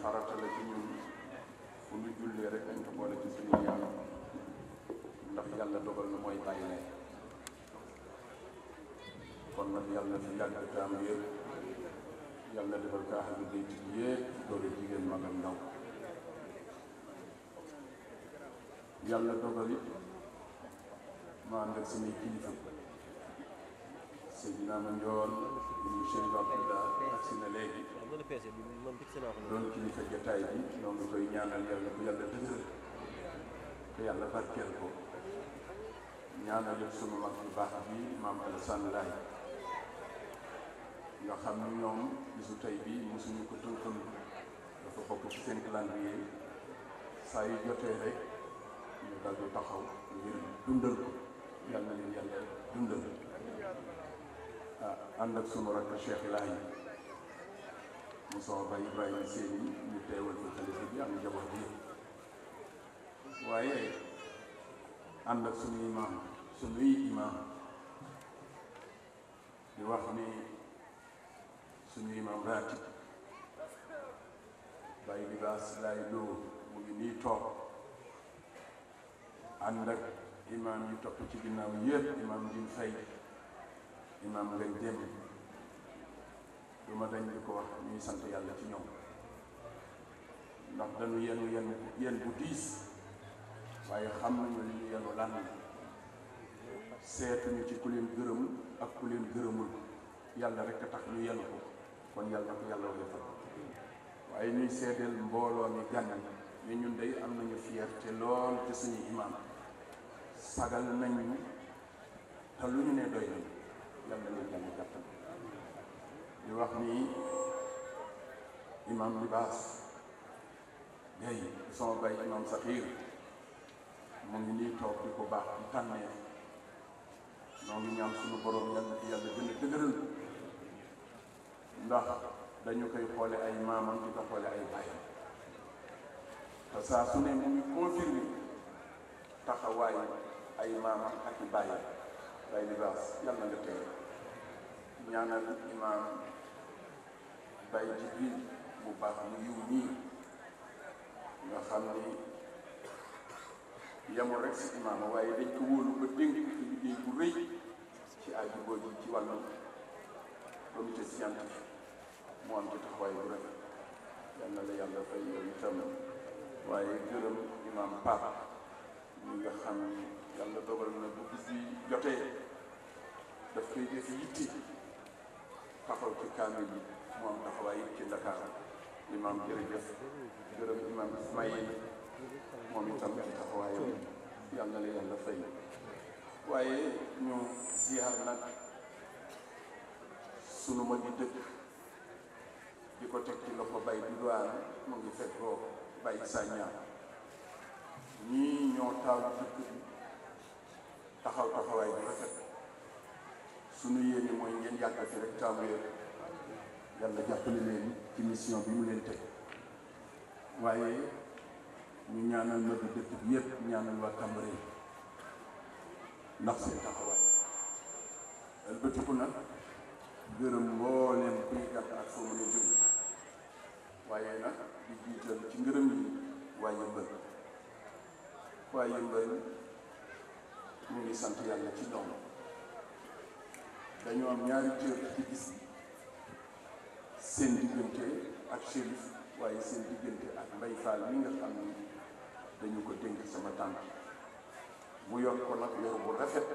farata la ci ñun fu ñu jullee rek dañ ko boole ci suñu ñaan ndax yàlla dogal na mooy bàyyi ne kon nag yàlla fi yàgg taam yëpp yàlla defal ko ahlu bayt bi yëpp doole jigéen mag ak ndaw yàlla dogal it ma ànd ak samay kilifa Seydina Mandione ñu Cheikh Abdallah ak si na léegi doon kilifa jotaay bi ñoo ngi koy ñaanal yàlla bu yàlla dëgëral te yàlla barkeel ko ñaanal it sunu mag bu baax bi maam Alassane Laye nga xam ni ñoom bisu tey bi mosuñu ko tënkal dafa bokk ci seen calendrier saa yu jotee rek ñu dal di taxaw ngir dundal ko yàlla na leen yàlla dundal ànd ak sunu rakk Cheikh Laye mu sama baay Ibrahima Seyni ñu teewal fi xalifa bi am njaboot bi waaye ànd ak sunuy imaam di wax ni suñu imaam raatib Baye Libaas Laye Lo mu ngi nii toog ànd ak imaam yi topp ci ginnaaw yëpp imaam Ndine Faye imaam Ngagne Demba du ma dañ di ko wax ñuy sant yàlla ci ñoom ndax dañu yenu bu diis waaye xam nañu li ñu yenu lan la seetuñu ci ku leen gërëm ak ku leen gërëmul yàlla rek a tax ñu yenu ko kon yàlla ko yàlla woyofal waaye ñuy seedeel mbooloo mi gànn ni ñun day am nañu fierté lool te suñu imaam sagal nañu te lu ñu ne doy nañu yàlla na jàmm gàttal di wax ni imaam Libaas Gaye sama bay imaam Saxiir mu ngi nii toog di ko baax di tànnee noo ngi ñaan suñu borom yàlla gën a dëgëral ndax dañu koy xoole ay maamam di ko xoole ay baayam te saa su ne mu ngi confirmer taxawaay ay maamam ak i baayam Baye Libaas yàlla nga tey ñaanal imaam Baye Jibril bu baax mu yiw nii nga xam ni yamul rek si imaam waaye dañ ko wóolu ba dénk ci liggéey bu rëy ci aju boobu ci wàllu comité scientifique mu am ci taxawaay bu rafet yal na la yàlla fay yow itam waaye gërëm imaam Pape ñi nga xam ni yàlla dogal na bu bis bi jotee daf koy def yitti taxaw ci kaamil bi mu am taxawaay it ci Dakar imaam jërëjëf gërëm imaam Ismaïl moom itam ci taxawaayam yal na la yàlla fay waaye ñu ziar nag sunu ma di dëkk di ko teg ci loxo bay du doan mu ngi fekk ko bay Sagna ñii ñoo taal dëkk bi taxaw taxawaay bu rafet sunu yéene mooy ngeen yàgg fi rek taamuye yàlla jàppale leen ci mission bi mu leen teg waaye ñu ñaanal ma di dëkk bi yëpp ñaanal waa Cambérène ndax seen taxawaay ëlbatiku nag gërëm mbooleem kuy gàtt ak foo mën a jóge waaye nag di jiital ci ngërëm yi waa Yëmbal ñu ngi sant yàlla ci ñoom dañoo am ñaari cër ci gis seen diggante ak Chérif waaye seen diggante ak Mbaye Fall mi nga xam ni dañu ko dénk sama tànk mu yor ko nag yor bu rafet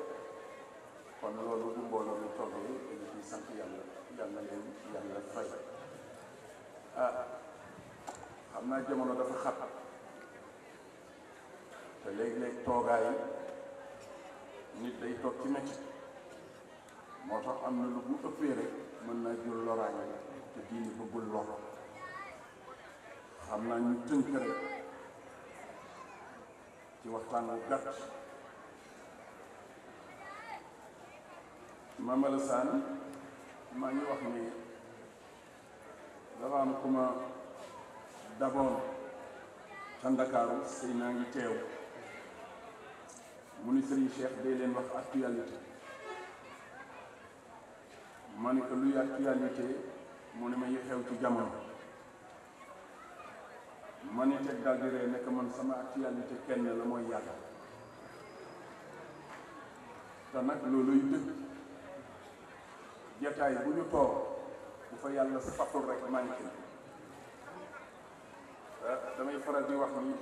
kon loolu bu mbooloo mu toggee dañu ciy sant yàlla yàlla leen yàlla fay xam naa jamono dafa xat te léeg-léeg toogaay nit day toog ci métti moo tax am na lu bu ëppee rek mën naa jur loraange te diini bëggul lor xam naa ñu tënk rek ci waxtaan wu gàtt Mame Alassane maa ngi wax ni dafa am ku ma daboon ca Ndakaaru sëy naa ngi teew mu ni Serigne Cheikh day leen wax actualité ma ni ko luy actualité mu ne ma yi xew ci jamono ma ni teg daal di ree nekk man sama actualité kenn la mooy yàlla te nag looluy dëgg jataay bu ñu toog bu fa yàlla safatul rek manqué damay faral di wax ni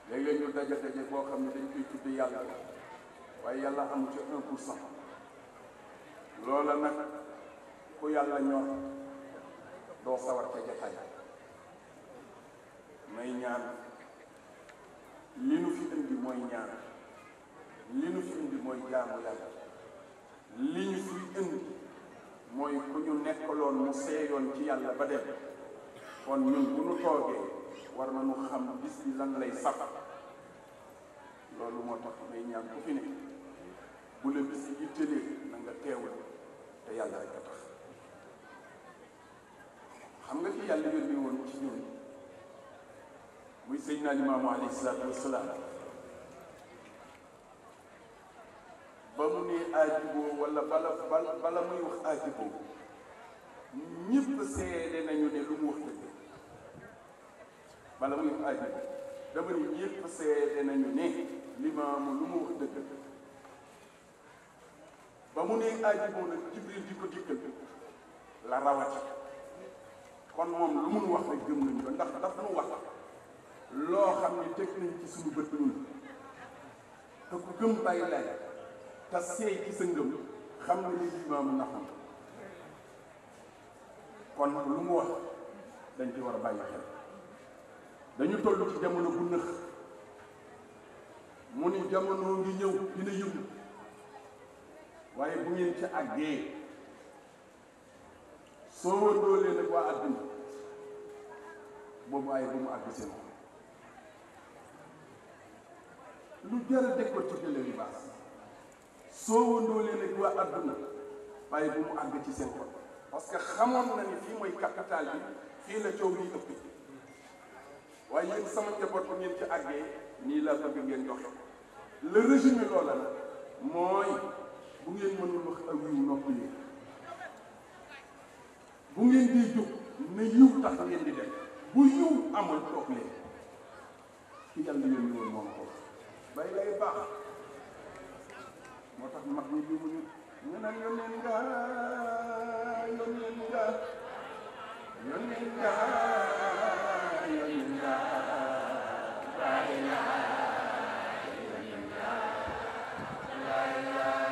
léeg-léeg ñu daje boo xam ne dañ koy tudde yàlla waaye yàlla amu ci 1% loola nag ku yàlla ñor doo sawar ca jataay may ñaan li nu fi indi mooy ñaan li nu fi indi mooy jaamu yàlla li ñu fi indi mooy ku ñu nekkaloon mu seeyoon ci yàlla ba dem kon ñun bu nu toogee war nañu xam bis bi lan lay saf loolu moo tax may ñaan ku fi ne bu la bis yi tëlee na nga teewul te yàlla rek a tax xam nga ki yàlla yónni woon ci ñun muy Seydina Limaamu alayhi salaatu wasalaam ba mu ne aajiboo wala bala muy wax aajiboo ñëpp seede nañu ne lu mu wax dëgg bala muy wax aajiboo dama ne ñëpp seede nañu ne Limaamu lu mu wax dëgg ba mu ne aajiboo nag Jibril di ko dikkal la rawati kon moom lu mun wax rek gëm nañu ko ndax daf nu wax loo xam ne teg nañ ci suñu bët ñun te ku gëm bàyyi lay te seey ci sa ngëm xam nga ni Limaamu naxam kon lu mu wax dañ ci war a bàyyi xel dañu toll ci jamono bu nëx mu ni jamono ngi ñëw dina yëngu waaye bu ngeen ci àggee soo wëndoolee nag waa àdduna boobu ay bu mu àgg seen lu jar a décortiquer la libaas soo wëndoolee nag waa àdduna waaye bu mu àgg ci seen xol parce que xamoon na ni fii mooy capital bi fii la coow liy ëpp waaye yéen sama njaboot bu ngeen ci àggee nii la bëgg ngeen joxe le résumé loola la mooy bu ngeen mënul wax aw yiw noppi leen bu ngeen di jóg na yiw tax ngeen di dem bu yiw amul toog leen ki yàlla yónni woon moom ko bay lay baax moo tax mag ñi bi mu ñu naan yónneen nga yónneen nga yónneen nga yónneen nga bay la yónneen nga bay la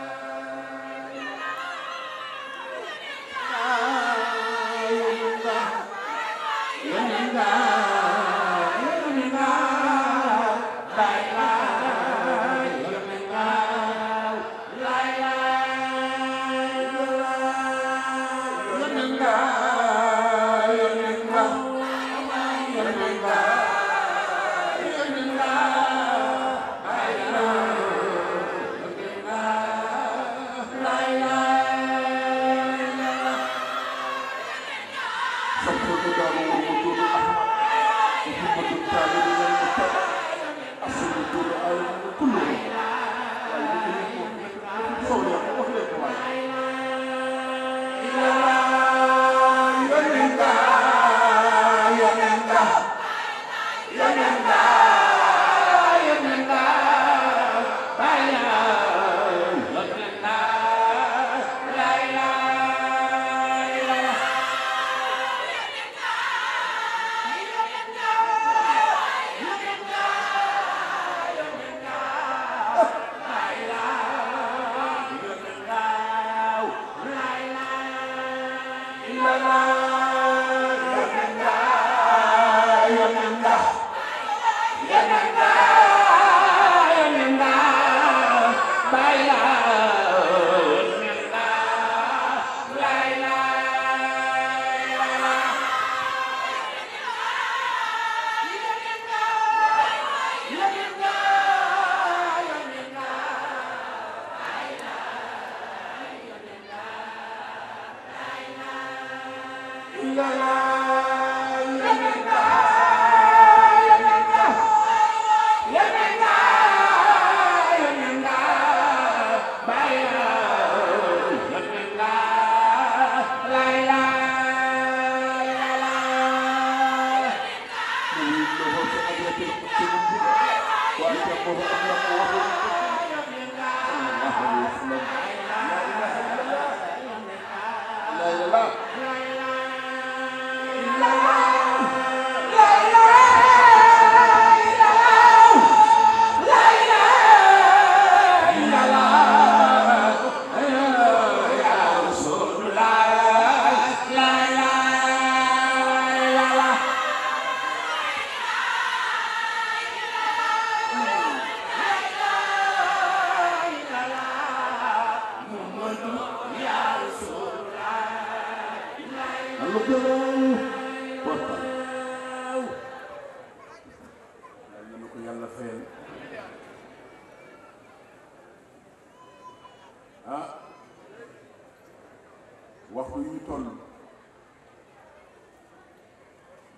waxtu yu ñu toll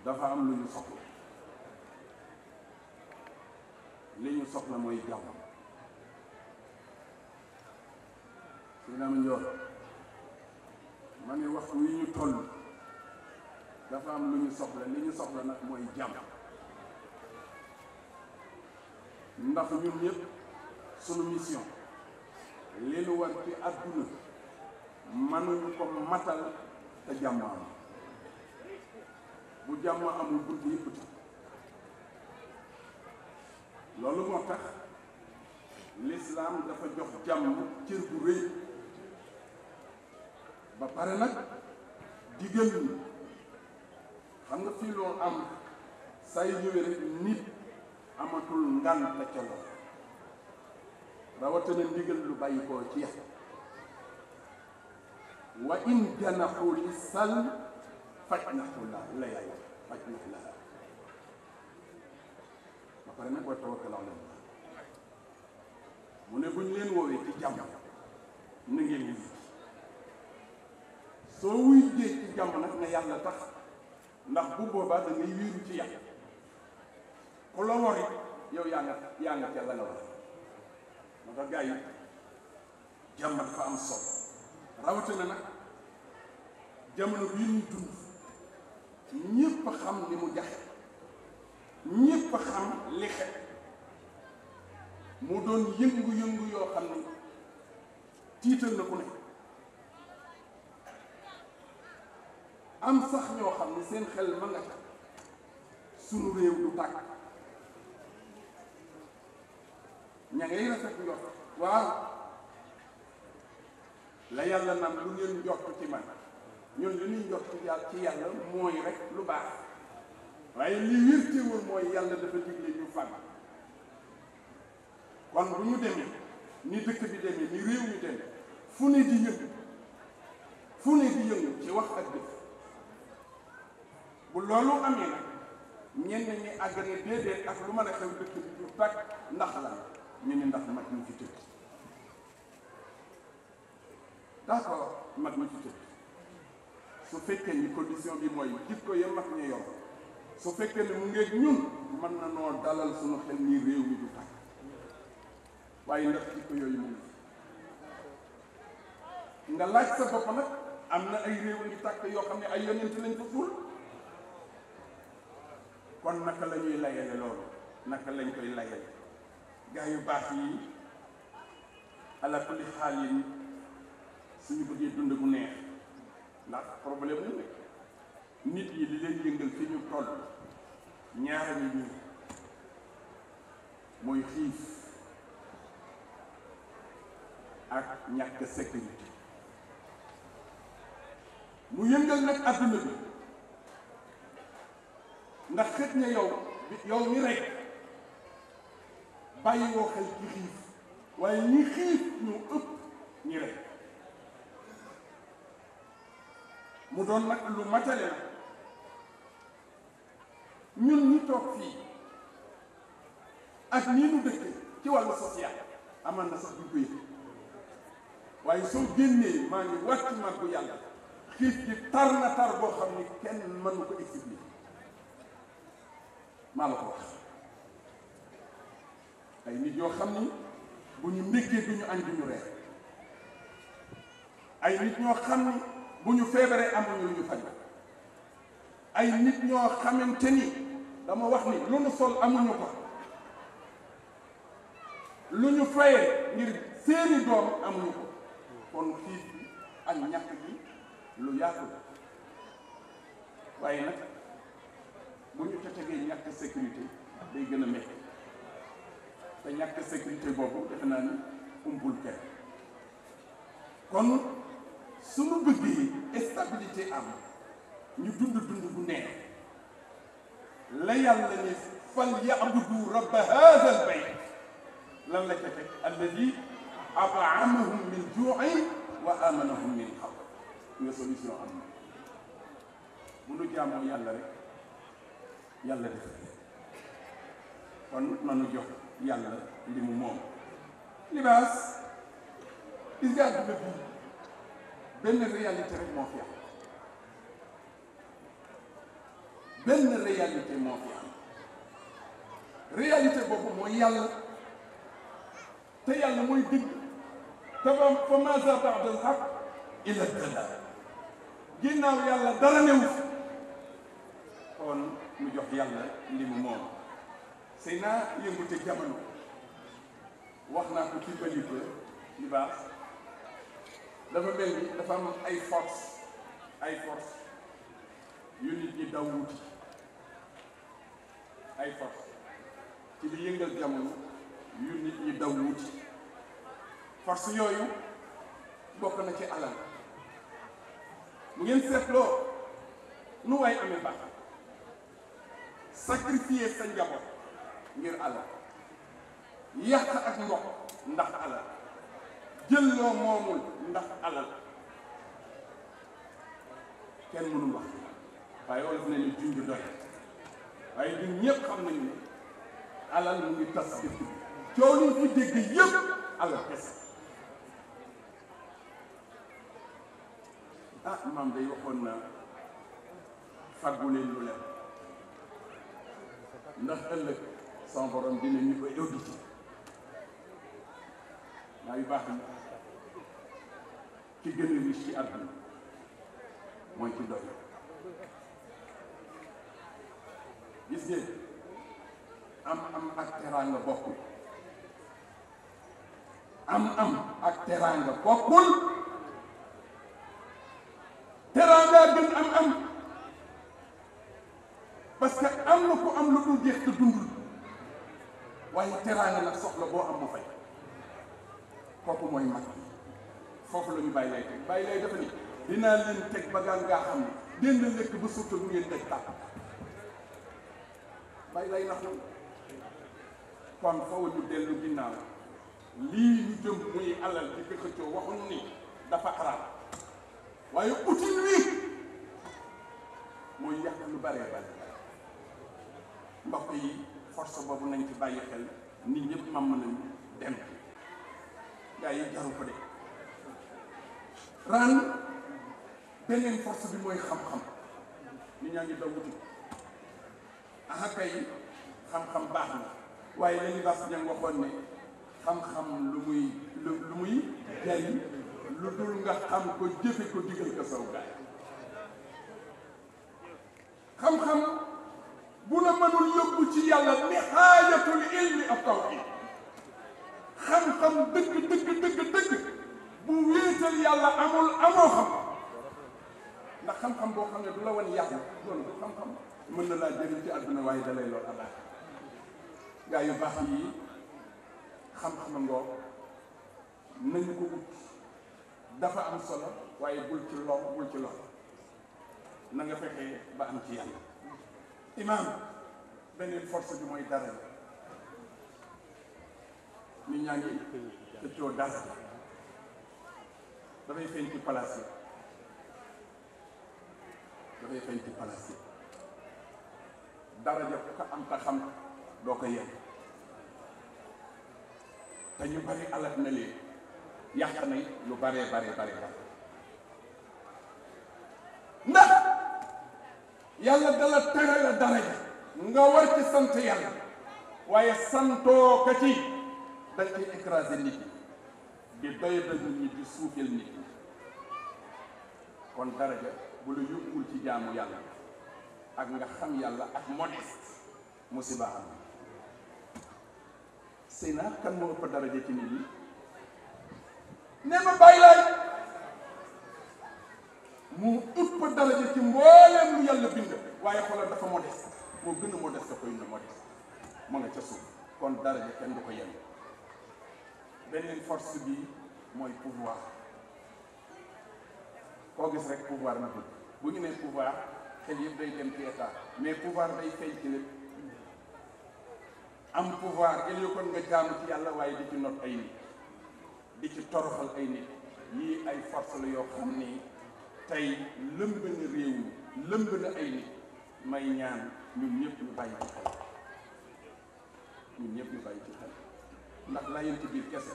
dafa am lu ñu soxla li ñu soxla mooy jàmm si naam njoor ma ne waxtu yu ñu toll dafa am lu ñu soxla li ñu soxla nag mooy jàmm ndax ñun ñëpp sunu mission li nu war ci àdduna mënuñu ko matal te jàmm am bu jàmm amul bunt yëpp ti loolu moo tax lislaam dafa jox jàmm cër bu rëy ba pare nag digal ñi xam nga fii loo am say ñëwee rek nit amatul ngànt ca lool rawatina ndigal lu bàyyi koo ci yàq wa in janaxu li salm fajnahu la yàlla fajnahu la ba pare nag wa tawakkal ala Allah mu ne buñ leen woowee ci jàmm na ngeen wuy soo wuy jee ci jàmm nag na yàlla tax ndax bu boobaa da ngay wéeru ci yàlla ku la wori yow yaa nga ca la nga war moo tax gars yi jàmm dafa am solo rawatina nag jamono bii ñuy dund ñépp xam ni mu jaxe ñépp xam li xew mu doon yëngu-yëngu yoo xam ni tiital na ku ne am sax ñoo xam ni seen xel ma nga ca sunu réew du tàkk ña ngay rafet njort waaw la yàlla naan lu ngeen njort ci man ñun li ñuy njort ci yàlla mooy rek lu baax waaye li wértéewul mooy yàlla dafa digle ñu fànn kon bu ñu demee ni dëkk bi demee ni réew mi demee fu ne di yëngu ci wax ak dëkk bu loolu amee nag ñenn ñi àgg ne déedéet ak lu mën a xew dëkk bi du tàkk ndax la ñu ne ndax mag ñu fi tëdd d'accord mag ñu fi tëdd su fekkee ni condition bi mooy jikko ya mag ñu yor su fekkee ne mu ngeeg ñun mën na noo dalal suñu xel ni réew mi du tàkk waaye ndax jikko yooyu mu ngi nga laaj sa bopp nag am na ay réew yu tàkk yoo xam ne ay yonent lañ ko suul kon naka la ñuy layale loolu naka lañ koy layale gaa yu baax yi ala kulli xaal yi suñu bëggee dund gu neex ndax problème mu nekk nit yi li leen yëngal fi ñu toll ñaara ñu mooy xiif ak ñàkk sécurité mu yëngal nag adduna bi ndax xët na yow mi rek bàyyi woo xel ci xiif waaye ñi xiif ñu ëpp ñi rek mu doon nag lu matale na ñun ñi toog fii ak nii nu dëkk ci wàllu social aman na sax duñ ko yëg waaye soo génnee maa ngi wàcc màggu yàlla xiif gi tar na tar boo xam ni kenn mënu ko expliquer maa la ko wax ay nit yoo xam ni bu ñu ndékkee du ñu añ du ñu reer ay nit ñoo xam ni bu ñu feebaree amuñu lu ñu faj ay nit ñoo xamante ni dama wax ni lu nu sol amuñu ko lu ñu fayee ngir seeni doom amuñu ko kon xiif bi ak ñàkk bi lu yaatu la waaye nag bu ñu ca tegee ñàkk sécurité day gën a métti te ñàkk sécurité boobu defe naa ni umpul kenn kon suñu bëggee stabilité am ñu dund bu neex la yàlla ne fal ya'budu rabba haadha al bayt lan la ca teg alladi at'amahum min juu'in wa amanahum min xawf nga solution am na bu nu jaamoo yàlla rek yàlla def kon nanu jox yàlla li mu moom libaas gis nga àdduna bi benn réalité rek moo fi am benn réalité moo fi am réalité boobu mooy yàlla te yàlla mooy dëgg te fa maaza ba'da al-haqq illa ad-dalaal ginnaaw yàlla dara newu fi kon mu jox yàlla li mu moom sëy naa yëngute jamono wax naa ko ci bëlite li baax dafa mel ni dafa am ay force yu nit ñi daw wuti ay force ci li yëngal jamono yu nit ñi daw wuti force yooyu bokk na ci alal mu ngeen seetloo nu waay amee baax sacrifier sa njaboot ngir alal yàq ak mbokk ndax alal jël loo moomul ndax alal kenn mënul wax waaye wolof na ni junj doy waaye ñun ñëpp xam nañu ne alal mu ngi tas dëkk bi coow li fi dégg yëpp alal kese ah maam day waxoon na fàggu leen lu leen ndax ëllëg sama borom dina ñu ko audité maa yu baax yi ci gën a riche ci àdduna mooy ci doy gis ngeen am ak teraanga bokkul am ak teraanga bokkul teraanga gën am parce que am na ku am lu dul jeex te dundul waaye teraanga nag soxla boo am mu fay kooku mooy mag foofu la ñu bàyyi lay teg bàyyi lay dafa ni dinaa leen teg bagaan ngaa xam ne dén lekk ba surtout bu ngeen teg tàpp bàyyi lay nax noonu kon faw ñu dellu ginnaaw lii ñu jëm muy alal di ko xëccoo waxuñu ni dafa araam waaye utin wi mooy yàq lu baree bari mbokk yi force boobu nañ ci bàyyi xel nit ñëpp mam nañu dem gaa yi jaru ko de ran beneen force bi mooy xam-xam nit ñaa ngi daw wuti aha kay xam-xam baax na waaye la ñu bas ña waxoon ne xam-xam lu muy jariñ lu dul nga xam ko jëfe ko digal ko saw gaay xam-xam bu la mënul yóbbu ci yàlla nihaayatul ilmi ak tawhid xam-xam dëgg bu wéetal yàlla amoo xam ndax xam-xam boo xam ne du la wan yàlla loolu du xam-xam mën na laa jëriñ ci àdduna waaye dalay lool abaa gaa yu baax yi xam-xama ngoo nañu ko ut dafa am solo waaye bul ci lor na nga fexee ba am ci yàlla imaam beneen force bi mooy dara nit ñaa ngi tëccoo dara dafay feeñ ci palaas yi dara ja ko am ta xam doo ko yegg te ñu bari alal na leen yàq na lu bare ndax yàlla dala tere la daraja nga war ci sant yàlla waaye santoo ka ci dañ ciy écraser nit ñi di doyadal nit ñi di suufeel nit ñi kon daraja bu la yóbbul ci jaamu yàlla ak nga xam yàlla ak modeste musiba am sëy naa kan moo ëpp daraja ci nit ñi ne ma bàyyi laay mu ëpp daraja ci mbooleem lu yàlla bind waaye xoolal dafa modeste moo gën a modeste koy na modeste ma nga ca suuf kon daraja kenn du ko yenn beneen force bi mooy pouvoir koo gis rek pouvoir na bëgg bu ñu nee pouvoir xel yëpp day dem ci état mais pouvoir day feeñ ci lépp am pouvoir il kon nga jaamu ci yàlla waaye di ci not ay nit di ci toroxal ay nit yii ay force la yoo xam ni tey lëmb na réew mi lëmb na ay nit may ñaan ñun ñëpp ñu bàyyi ci xel ñun ñëpp ñu bàyyi ci xel ndax layeen ci biir kese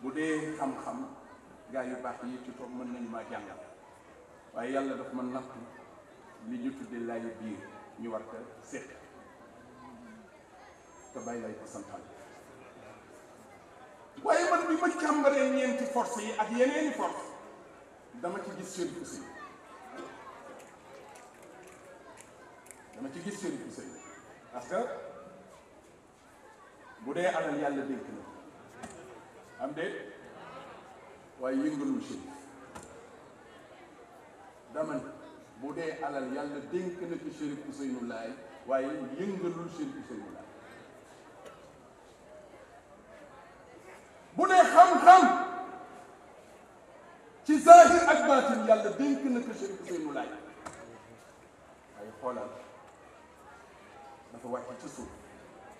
bu dee xam-xam gaa yu baax yi ci toog mën nañu maa jàngal waaye yàlla daf ma natt li ñu tuddee laayu biir ñu war ko séq te bàyyi lay ko santal waaye man bi ma càmbaree ñeenti force yi ak yeneeni force dama ci gis Chérif Ousseynou parce que bu dee alal yàlla dénk na am déet waaye yëngalul Chérif dama ne bu dee alal yàlla dénk na ci Chérif Ousseynou Laye waaye yëngalul Chérif Ousseynou Laye bu dee xam-xam ci zahir ak baatin yàlla dénk na ko Chérif Ousseynou Laye waaye xoolal dafa wàcc ci suuf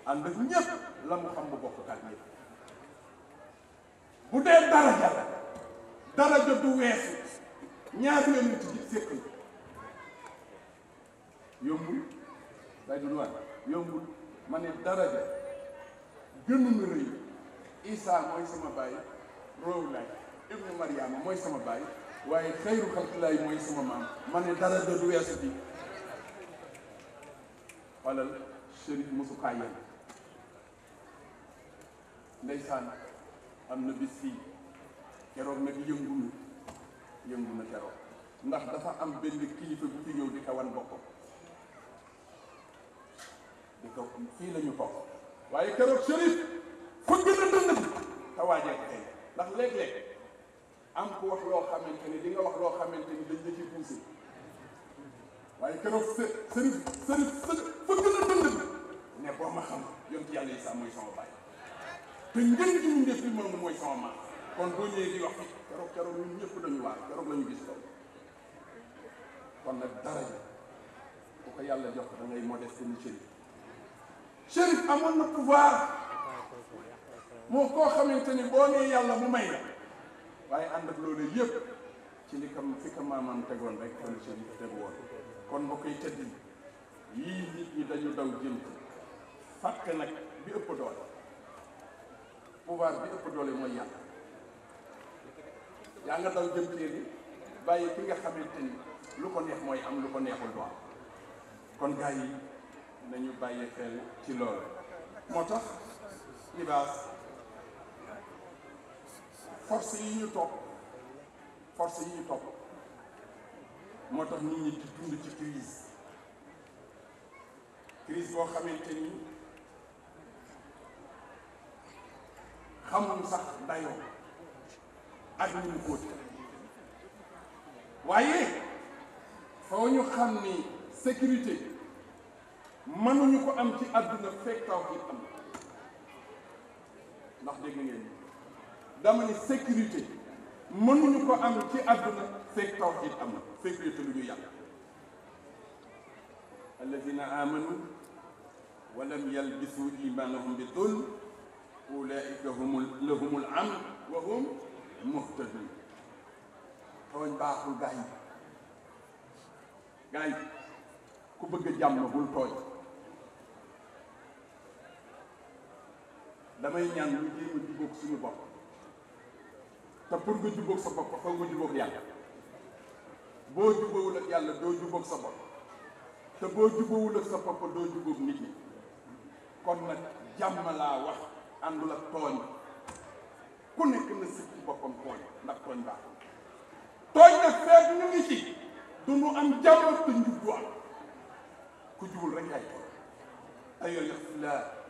ànd ak ñépp la mu xam mu bokk ak ñépp bu dee daraja la daraja du weesu ñaari yonent ji séq na yombul day du luwaan yombul ma ne daraja gënu na rëy Isa mooy sama baay Roowlaay ibnu Mariama mooy sama baay waaye xayru xalqilaay mooy sama maam ma ne daraja du weesu bi xoolal Chérif mosu kaa yenn ndeysaan am na bis fii keroog nag yëngu na keroog ndax dafa am benn kilifa bu fi ñëw di ko wan boppam di ko fii la ñu toog waaye keroog Chérif fëgg na dënd bi te waajee ko tey ndax léeg-léeg am ku wax loo xamante ni di nga wax loo xamante ni dañ la ci poussé waaye keroog Chérif fëgg na dënd bi ne boo ma xam yonent yàlla Isaa mooy sama baay te ngeen ji ñu def li moom mooy sama maam kon boo ñëwee di wax keroog ñun ñëpp dañu waar keroog la ñu gis loolu kon nag daraja ku ko yàlla jox da ngay modeste ni Chérif amoon na pouvoir moo koo xamante ni boo nee yàlla mu may la waaye ànd ak loolu yëpp ci li kam fi ka maamam tegoon rek kon Chérif tegu woon kon mbokk yi tëdd yii nit ñi dañu daw jëm fàtte nag bi ëpp doole pouvoir bi ëpp doole mooy yàlla yaa nga daw jëm ci ni bàyyi ki nga xamante ni lu ko neex mooy am lu ko neexul doon kon gars yi nañu bàyyi xel ci loolu moo tax libaas force yi ñu topp moo tax nit ñi di dund ci crise boo xamante ni xamuñ sax dayoo ak ñu mu xóot waaye foo ñu xam ni sécurité mënuñu ko am ci àdduna fekk tawhiid am ndax dégg ngeen dama ni sécurité mënuñu ko am ci àdduna fekk tawhiid am na sécurité lu ñu yàlla alladina amanu wa lam yalbisu imanahum bi zulm ulaika lahumul amn wa hum muhtadun tooñ baaxul gaa yi ku bëgg a jàmm bul tooñ damay ñaan ñu jéem a jubóog suñu bopp te pour nga jubóog sa bopp foog nga jubóog yàlla boo jubóowul ak yàlla doo jubóog sa bopp te boo jubóowul ak sa bopp doo jubóog nit ñi kon nag jàmm laa wax àndul ak tooñ ku nekk na si ci boppam tooñ ndax tooñ baaxul tooñ nag feet ñu ngi ci du nu am jàmm te njub du am ku jubul rek yaay tooñ ayo yaxfillah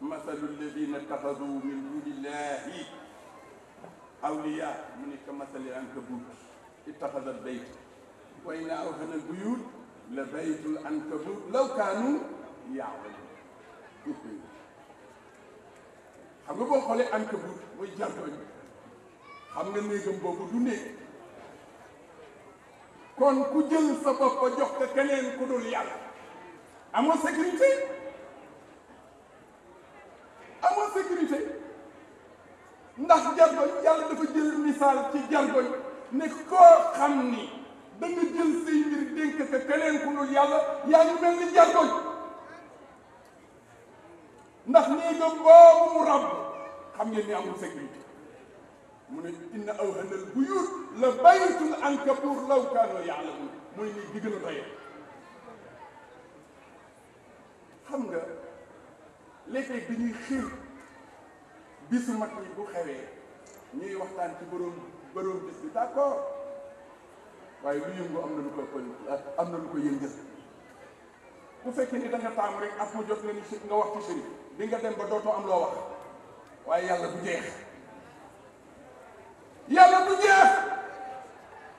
masalu alladina ittaxadu min dunillahi awliya mu ne ka masali ankabut ittaxadat bayt wa inna awhana albuyut la baytul ankabut law kaanu yaalamun. xam nga boo xoolee ankabut mooy jargoñ, xam nga néegam boobu du néeg. kon ku jël sa bopp ba jox ko keneen ku dul yàlla amoo sécurité, amoo sécurité. ndax jargoñ yàlla dafa jël misaal ci jargoñ ne koo xam ni da nga jël say mbir dénk ko keneen ku dul yàlla yaa ngi mel ni jargoñ. ndax néegam boobu mu ràbb xam ngeen ni amul sécurité. mu ne inna awhanal buyut la baytul ankabut law kaanu yaalamun, mooy ni di gën a doyee. xam nga léeg-léeg dañuy xiir bisu mag ñi bu xewee ñuy waxtaan ci borom bis bi d'accord, waaye lu yëngu am na lu ko am na lu ko yëngal. bu fekkee ni da nga taam rek at mu jot nga ni nga wax ci sëriñ di nga dem ba dootoo am loo wax, waaye yàlla du jeex. yàlla du jeex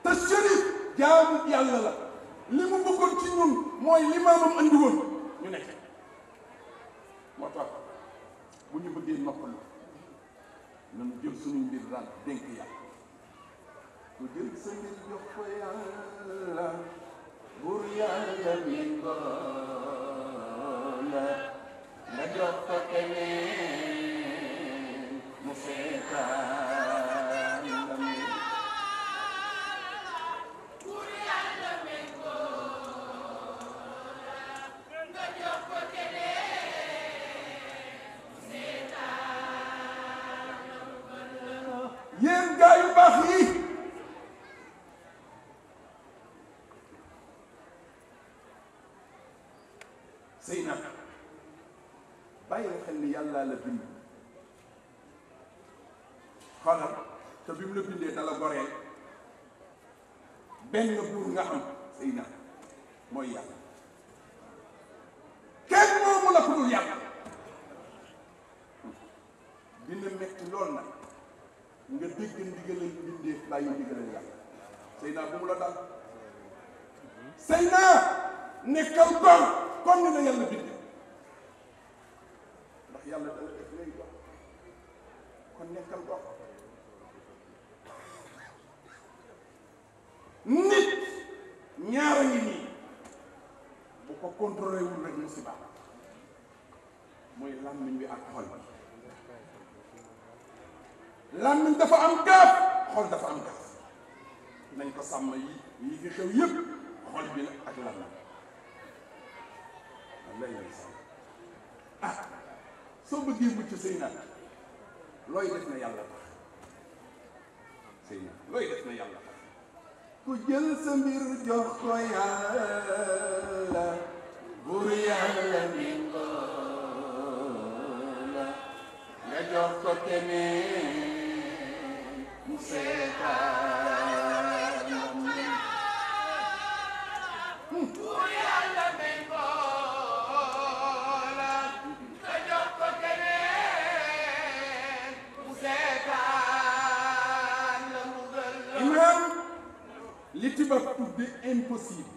te sërif jaamu yàlla la. li mu bëggoon ci ñun mooy li maamam andi woon ñu nekk. moo tax bu ñu bëggee noppalu nañu jël suñu mbir daan dénk yàlla. ku jël sa mbir jox ko yàlla buur yàlla méngoo la nga jox ko keneen mu seetaan la mu. buur yàlla méngoo la nga jox ko keneen mu seetaan la mu. yéen gaa yu baax yi sëy na bàyyi nga xel ni yàlla la bind. xoolal te bi mu la bindee dala goreel benn buur nga am sëy na mooy yàlla. kenn moomu la ku dul yàlla. dina metti lool nag nga dégg ndigalal bindee bàyyi ndigalal yàlla. sëy na bu mu la dal. sëy na nekkal gor comme ni la yàlla bind. ndax yàlla dala def lay dox kon nekkal dox. nit ñaara ngi nii bu ko contrôlé wul rek musiba mooy làmmiñ bi ak xol bi. làmmiñ dafa am gaaf, xol dafa am gaaf. nañ ko sàmm yi fi xew yépp xol bi la ak làmmiñ. ah soo bëggee mucc sëy na looy def na yàlla tax. sëy na looy def na yàlla tax. ku jël sa mbir jox ko yàlla buur yàlla méngoo la nga jox ko keneen mu seetaan la mu. buur yàlla méngoo li tubaab tudde impossible.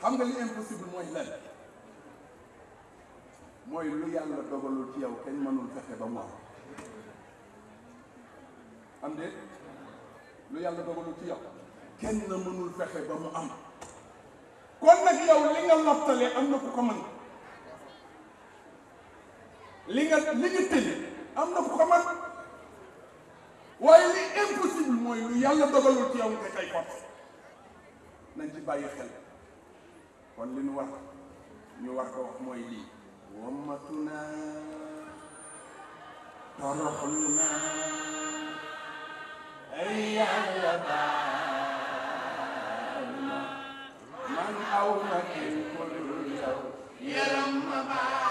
xam nga li impossible mooy lan? mooy lu yàlla dogalul ci yow kenn mënul fexe ba mu am. am de lu yàlla dogalul ci yow kenn mënul fexe ba mu am. kon nag yow li nga lottale am na ku ko mën. li nga tële am na ku ko mën. waaye li impossible mooy lu yàlla dogalul ci yow nga kay force. nañ ci bàyyi xel. kon li ñu war ko wax mooy lii. wammatu naa toroxlu naa ay yàlla baal ma man aw ma kenn ku dul yow yaram ma baal.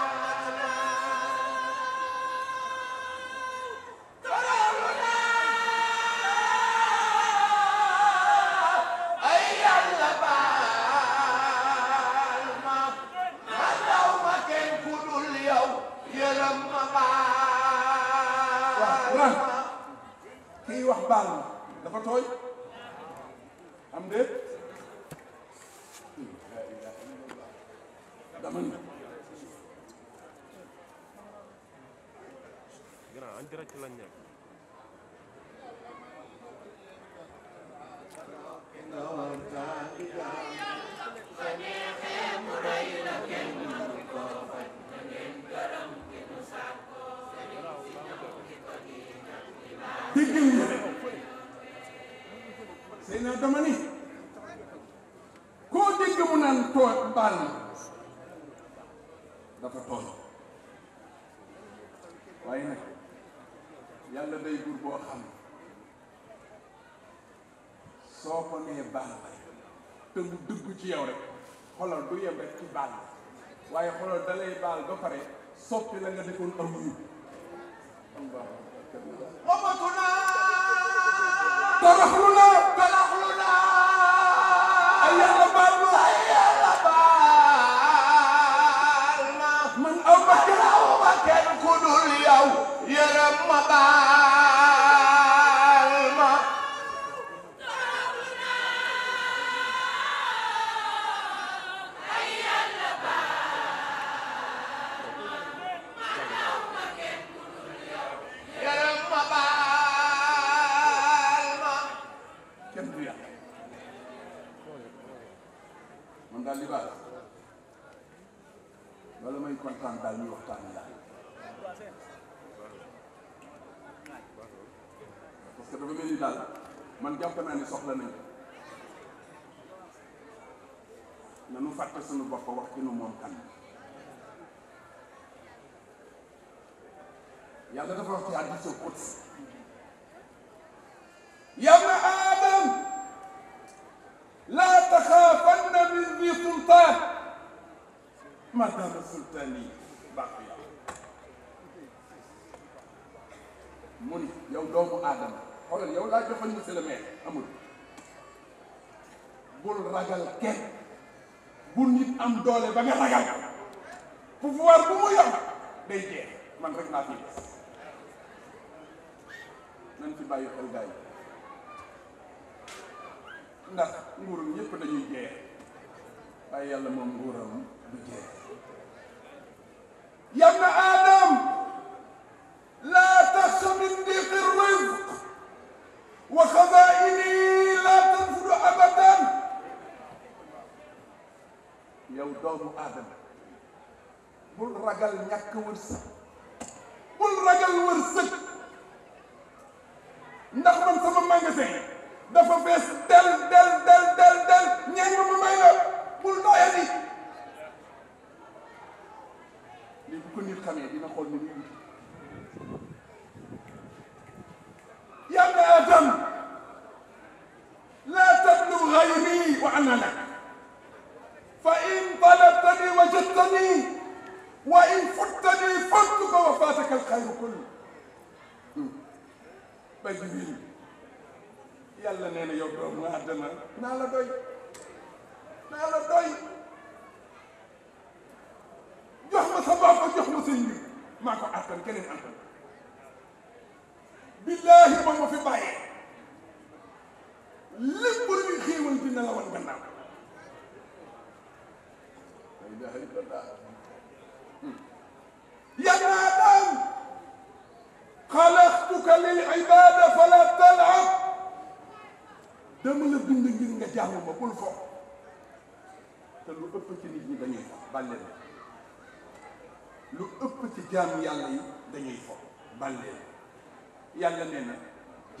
Yo baal ma dafa tooy am déet dama ni grand en direct lañ nekk dégg nga sëy naa dama ni koo dégg mu naan tooy baal ma dafa tooy waaye nag yàlla day buur boo xam soo ko nee baal ma te mu dugg ci yow rek xolal du yem rek ci baal waaye xolal da lay baal ba pare soppi la nga defoon aw yu ومتنا toroxlu تلحلنا ay yàlla baal ma يا لبالنا man aw ma kenn أو مكان كل اليوم يرم بالنا يرم بالنا kenn du yàlla man daal li baax wala may kontaan daal ñuy waxtaan daal parce que dafa mel ni daal man jàpp naa ni soxla nañ nanu fàtte suñu bopp wax ci nu moom kan yàlla dafa wax ci hadiisul qudsi يا ابن آدم لا تخافن من ذي سلطان ما دام سلطاني باقيا موني يو دومو آدم xoolal yow laa joxoon monsieur le maire amul bul ragal kenn bu nit am doole ba nga ragal pouvoir bu mu yor day jeex man rek maa fi des nañ ci bàyyi xel gars yi ndax nguuram ñëpp dañuy jeex waaye yàlla moom nguuram du jeex ya ibna Adam laa taxsha min diqi rizq wa xazaa'ini laa tanfudu abadan yow doomu Aadama bul ragal ñàkk wërsëg bul ragal wërsëg ndax man sama magasin dafa fees del ñeeng ma may la bul doyati lii bu ko nit xamee dina xool ni muy wuti ya ibna Adam laa tatlub ghayri wa ana lak fa in talabtani wajadtani wa in futtani fattuka wa faataka alxayru kullu ba Jibril yàlla nee na yow doomu Aadama naa la doy jox ma sa bopp jox ma sëñ bi maa ko attan keneen attan billaahi ba ma fi bàyyee lépp luy xéewal dina la wan gannaaw la ilaha illallah ya Aadam xalaqtuka lil ibaada fala tal'ab dama la bind ngir nga jaamu ma bul fo te lu ëpp ci nit ñi dañuy fo bàlleen lu ëpp ci jaamu yàlla yi dañuy fo bàlleen yàlla nee na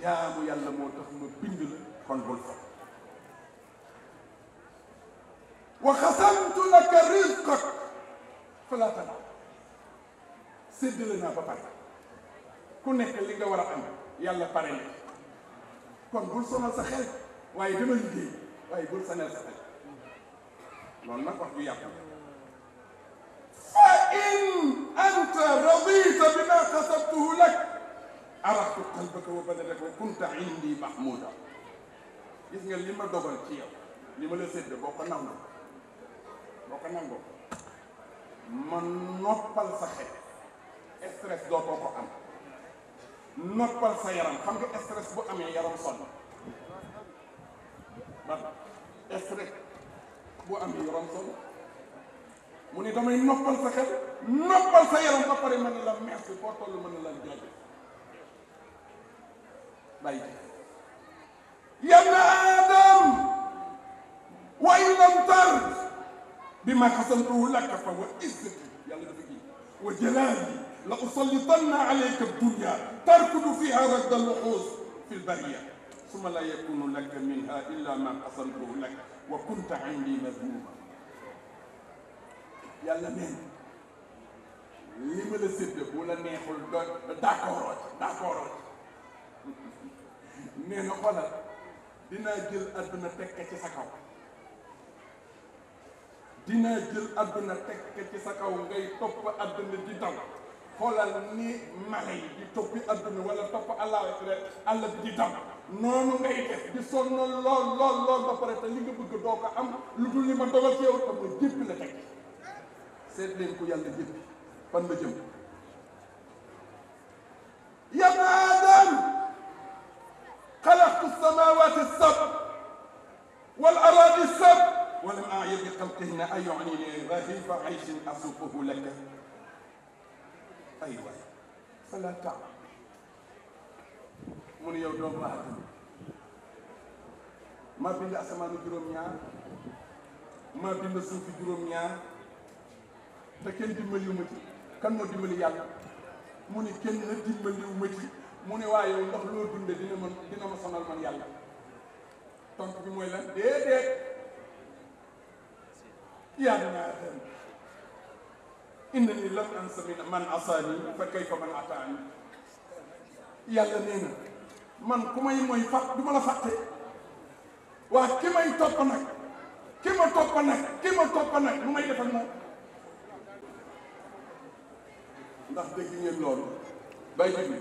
jaamu yàlla moo tax ma bind la kon bul fo wa xasamtu laka rizqak fala tal'ab séddale naa ba pare ku nekk li nga war a am yàlla pare na kon bul sonal sa xel waaye dama liggéey waaye bul sonal sa xel loolu nag wax ju yàqu fa in anta radita bima kasabtuhu lak araftu qalbaka wa badanaka wa kunta indi mahmuda gis nga li ma dogal ci yow li ma la sédd boo ko nangoo ma noppal sa xel stress dootoo ko am noppal sa yaram xam nga stress bu amee yaram sonn ba stress bu amee yaram sonn mu ne damay noppal sa xel noppal sa yaram ba pare mën la merci foo toll mën la jaajëf bàyyi ya ibna adam wa in lam tard bima qasamtuhu laka fa wa izzati yàlla dafa gi wa jalali la usallitanna alayka dunya tarkudu fiha radd al-luhus fi al-bariyya thumma la yakunu laka minha illa ma qasamtuhu laka wa kunta indi mazmuma yàlla neen li ma la sédd bu la neexul d'accord nee na xoolal dinaa jël adduna tekk ci sa kaw dinaa jël adduna tekk ci sa kaw ngay topp adduna di daw xoolal ni mala yi di toppi adduna wala topp àll bi di daw noonu ngay def di sonn lool ba pare te li nga bëgg doo ko am lu dul li ma dogal ci yow tam nga jéppi la teg seet leen ko yàlla jéppi fan la jëm ya ibna adam خلقت السماوات السبع والأراضي السبع ولم أعي بخلقهن أيعنيني رغيف عيش أسوقه لك أيوة فلا تعمل من يوم آدم ما بين أسمان جروم ñaar ما بين suuf juróom ñaar te kenn dimbaliwu ma ci kan moo dimbali yàlla mu ne kenn dimbaliwu ma ci mu ne waaye ndax loo dunde dina ma sonal man yàlla tontu bi mooy lan déedéet yaa ibna aadam innani lam ansa man asaani fa kayfa man ataani yàlla nee na man ku may mooy fàtt du ma la fàtte waa ki may topp nag ki ma topp nag lu may def ak moom ndax dégg ngeen loolu bay dégg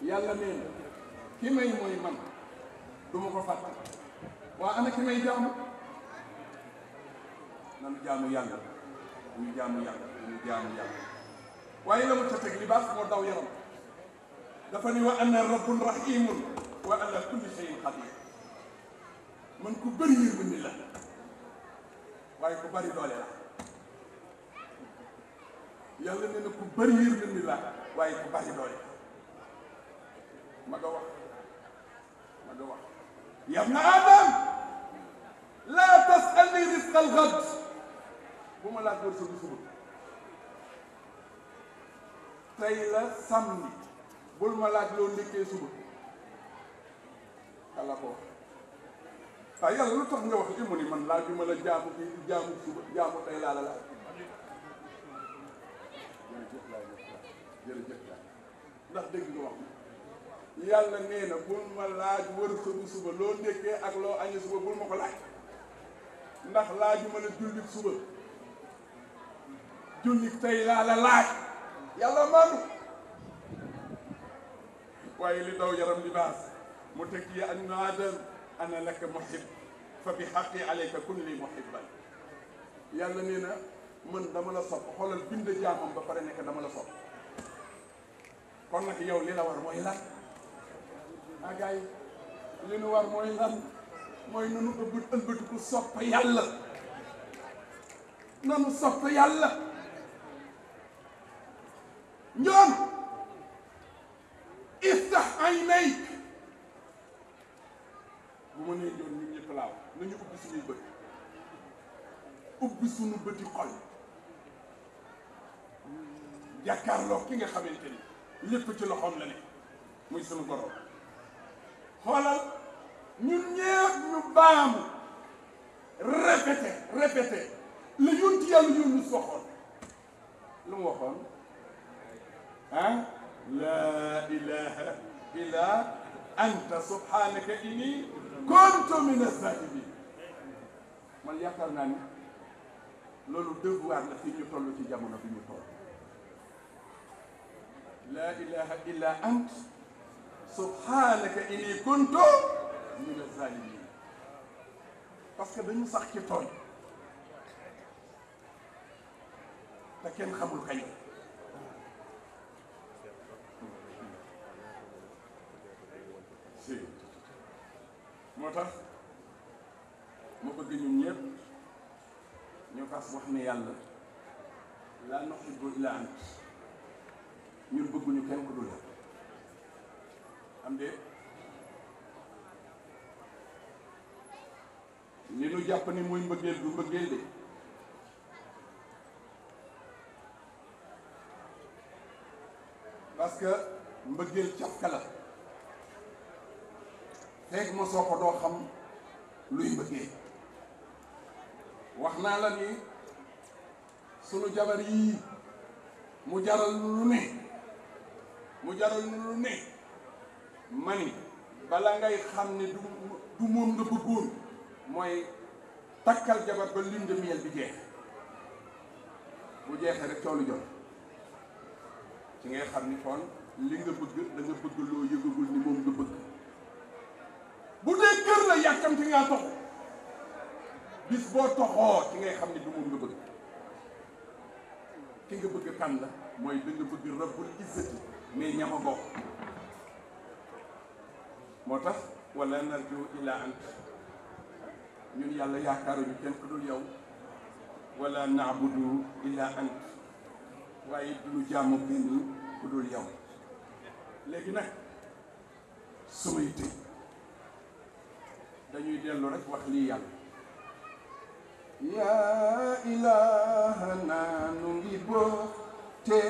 yàlla nee na ki may mooy man du ma ko fàtte waa ana ki may jaamu nanu jaamu yàlla ñu jaamu yàlla waaye la mu ca teg libaas moo daw yaram dafa ni wa ana rabbun rahimun wa ala kulli shay'in qadir man ku bëri yërmande la waaye ku bëri doole la yàlla nee na ku bëri yërmande la waaye ku bëri doole ma nga wax ya ibna adam la tasalni risqa al-ghad bu ma laaj wërsëgu suba tey la samedi bul ma laaj loo ndékkee suba kala ko waaye yàlla lu tax nga wax ci mu ni man laaj bi ma la jaamu fii jaamu suba jaamu tey laa la laaj jërëjëf laay ndax dégg nga wax yàlla nee na bul ma laaj wërsëgu suba loo ndékkee ak loo añee suba bul ma ko laaj ndax laajuma la jullit suba jullit tey laa la laaj yàlla maanu waaye li daw yaram libaas mu teg ya ibna adam ana laka muhib fa bi xaqi alayka kun li muhibban yàlla nee na man dama la sopp xoolal bind jaamam ba pare nekk dama la sopp kon nag yow li la war mooy lan ah gars yi li nu war mooy lan mooy nanu ëlbatiku sopp yàlla nanu sopp yàlla ñoom iftax aynayk bu ma nee ñoom ñun ñëpp laaw nañu ubbi suñuy bët ubbi suñu bëti xol jàkkaarloo ki nga xamante ni lépp ci loxoom la ne muy sunu borom xoolal ñun ñëpp ñu baamu répété la yonti yàlla Yunus waxoon lu mu waxoon ah laa ilaha illa anta subhanaka inni kuntu min az-zalimin man yaakaar naa ni loolu devoir la fi ñu toll ci jamono bi ñu toll laa ilaha illa ant subhanaka inni kuntu min az-zalimin parce que dañu sax ci tooñ te kenn xamul kañ si moo tax ma bëgg ñun ñëpp ñu fas wax ne yàlla laa nuhibbu illaa ant ñun bëgguñu kenn ku dul yow am de li nu jàpp ni muy mbëggeel du mbëggeel de parce que mbëggeel cafka la fekk ma soo ko doo xam luy mbëggeel wax naa la ni sunu jabar yii mu jaral lu ne mani bala ngay xam ne du moom nga bëggoon mooy takkal jabar ba lune de miel bi jeex bu jeexee rek coolu jot ci ngay xam ni kon li nga bëgg da nga bëgg loo yëgagul ni moom nga bëgg bu dee kër la yàkkamti ngaa toxu bis boo toxoo ci ngay xam ni du moom nga bëgg ki nga bëgg kan la mooy da nga bëgg rabbul izzati mais ñama bokk moo tax wala narju ila ant ñun yàlla yaakaaruñu kenn ku dul yow wala naabudu illa ant waaye duñu jaamu kenn ku dul yow léegi nag sumay tëj dañuy dellu rek wax lii yàlla yaa ilaahana nu ngi boo te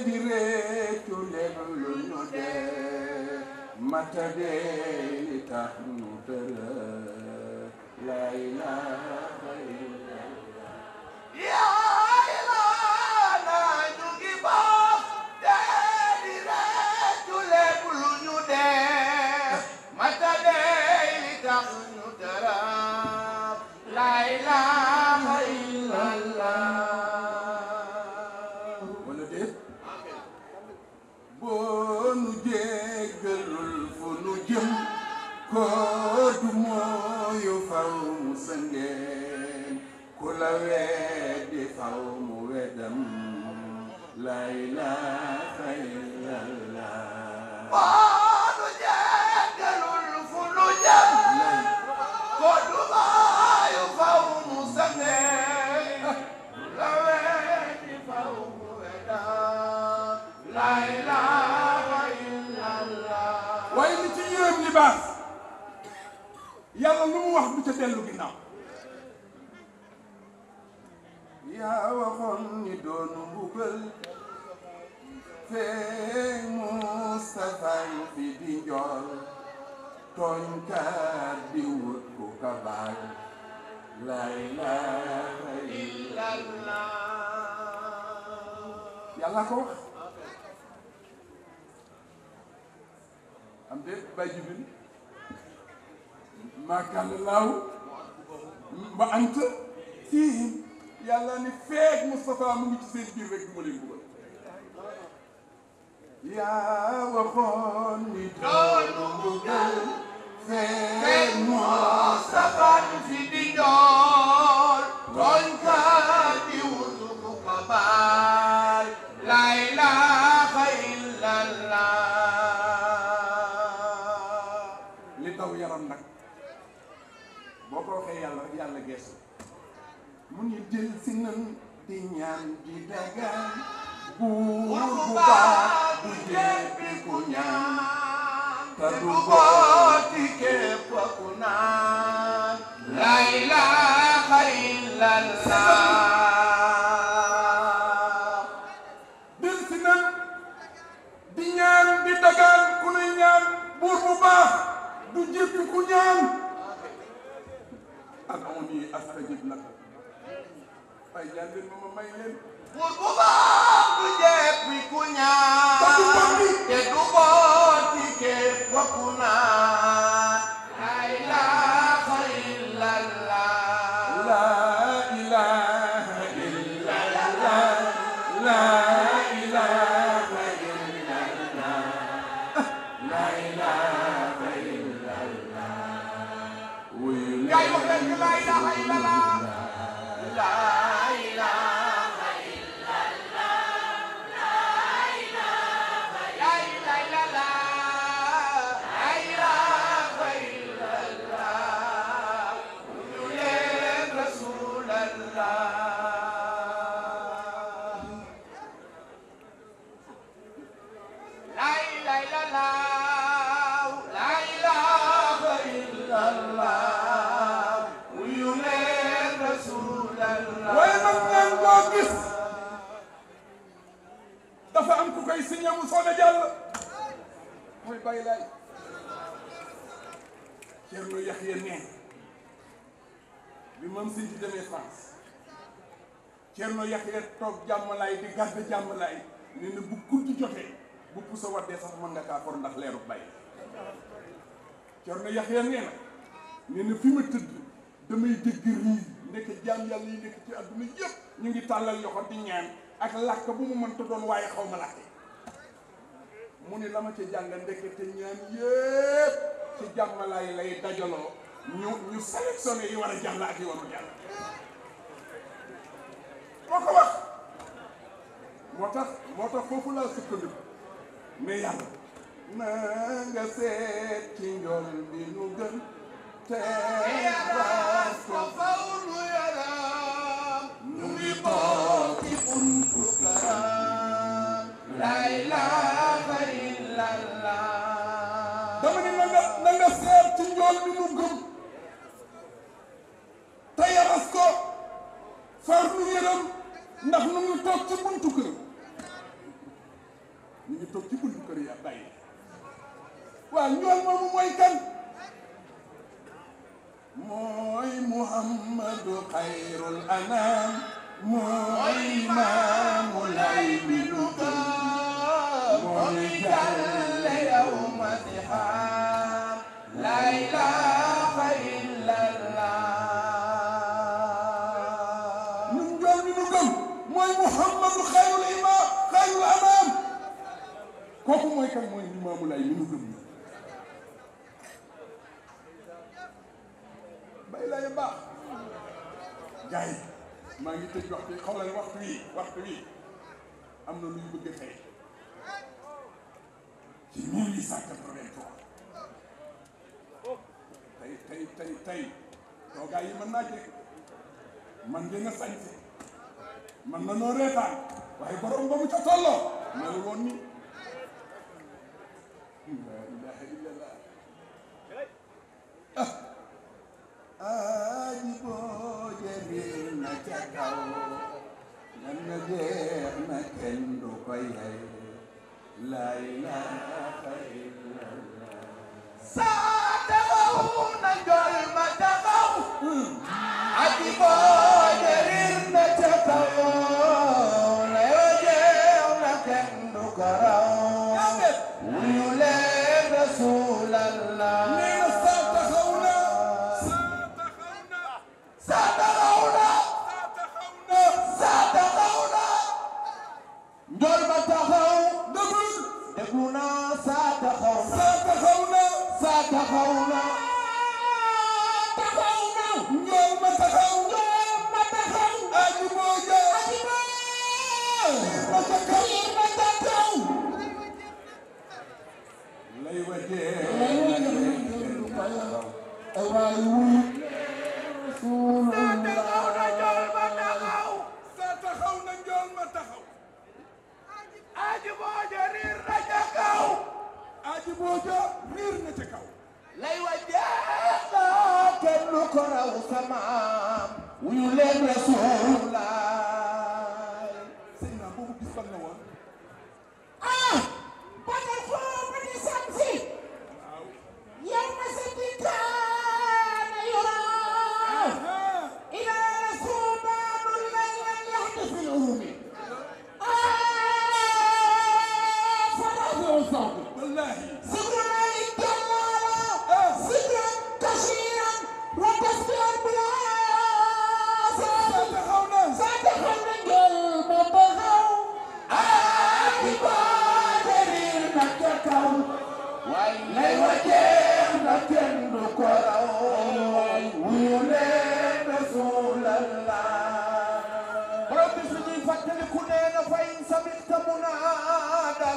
di réccu lépp lu ñu dee mata dee li tax nu tëral la ilaha illallah yaa ilaahana ñu ngi boo te di réccu lépp lu ñu dee mata dee li tax ñu tëral la ilaha illallah wala déet boo nu jéggalul fu nu jëm ko du mooyu faw mu sëngeen ku la weddi faw mu weddam la ilaha illallah boo nu jéggalul fu nu jëm ko du mooyu faw mu sëngeen ku la weddi faw mu weddam la ilaha illallah waaye li ci yërëm libaas yàlla lu mu wax du ca dellu ginnaaw yaa waxoon ni doonu mbugal feeñ Mustafa fi di njool tooñkat di wut ku ka baal la ilaha illallah yàlla ko wax am de bay jibil maakaana laaw ba ant fiihim yàlla ni feeg Moustapha mu ngi ci seen biir rek du ma leen bëggal yaa waxoon ni doonu mbugal feeg Mustafa fi di njool tooñkat di wut ku ko baal la ilaha illallah li daw yaram nag boo ko waxee yàlla rek yàlla geesu mu ngi jël si nan di ñaan di dagaan buur bu baax bu jéppi ku ñaan te du booti képp ku naan la ilaha illallah jël si nan di ñaan di dagaan ku nuy ñaan buur bu baax du jéppi ku ñaan ad'uuni astajib lakum ay ñaan leen ma may leen buur bu baax du jéppi ku ñaan te du booti képp ku naan la ilaha illallah la ilaha illallah la ilaha illallah la ilaha illallah wuyu kay wax leen la ilaha illallah la ilaha illallah la ilaha koy signé mu soog a jàll mooy Baye Laye Thierno Yaxya nee bi moom si ci demee France Thierno Yaxya toog jàmmalaay di gàdd jàmmalaay nee na bu guddi jotee bu pusa waddee sax mën nga kaa for ndax leeru Baye Thierno Yaxya nee na fi ma tëdd damay dégg riir nekk jaam yàlla yi nekk ci àdduna yëpp ñu ngi tàllal yoxo di ñaan ak làkk bu mu mënta doon waaye xaw ma làkk mu ne la ma ci jàng ndekete ñaan yëpp ci jàmmalaay lay dajaloo ñu sélectionné yi war a jàll ak yi warul jàll moo ko wax moo tax foofu laa sukkandiku mais yàlla na nga seet ci njool bi nu gën te baas ko faw nu yaram ñu ngi bokk ci buntu karam la ilaha illallah dama ni na nga seet ci njool bi nu gëm te yaras ko far nu yaram ndax nu ngi toog ci buntu kër ñu ngi toog ci buntu kër ya bàyyi waaw njool moomu mooy kan mooy Muhammadu xayrul anam mooy Imaamu Laay bi nu gëm mooy jàlle yawma dihaam la ilaha illallah ñun njool bi nu gëm mooy Muhammadu xayrul imaam xayrul anam kooku mooy kan mooy Imaamu Laay bi nu gëm Baye Laye baax gars yi maa ngi tëj waxtu xaw leen waxtu wi am na luy bëgg a xëy ci 1883 tey toogaay yi mën naa jekk man ngeen a sañse man na noo reetaan waaye borom ba mu ca tolloo melu woon ni la ilaha illallah aji boo jëriñ na ca kaw yan na jeex na kenn du ko yey la ilaha illallah saa taxaw na njool ma taxaw aji boo jëriñ na ca kaw la jeex na kenn du ko raw wuyu leen rasulallah njool ma taxaw déglu naa saa taxaw na njool ma taxaw aji booja ma taxaw lay wajee waay wuy saa taxaw na njool ma taxaw aji booja riir na ca kaw lay wa jeexa kenn du ko raw samaam wuyu leen Rasulullah sëy naa boobu gis ban la woon batal foo ba di samsi yow ma sa dikaana yura ila rasubanul laylan yahdi fil urumi والله سكرا الجلالا سكرا كثيرا وتسبيحا بلا ساتخونا نجل مبهو بادر نككو لي وجهنا كن كراو ويولين رسول الله رب سجي فتلكنا فإن سمعت منادا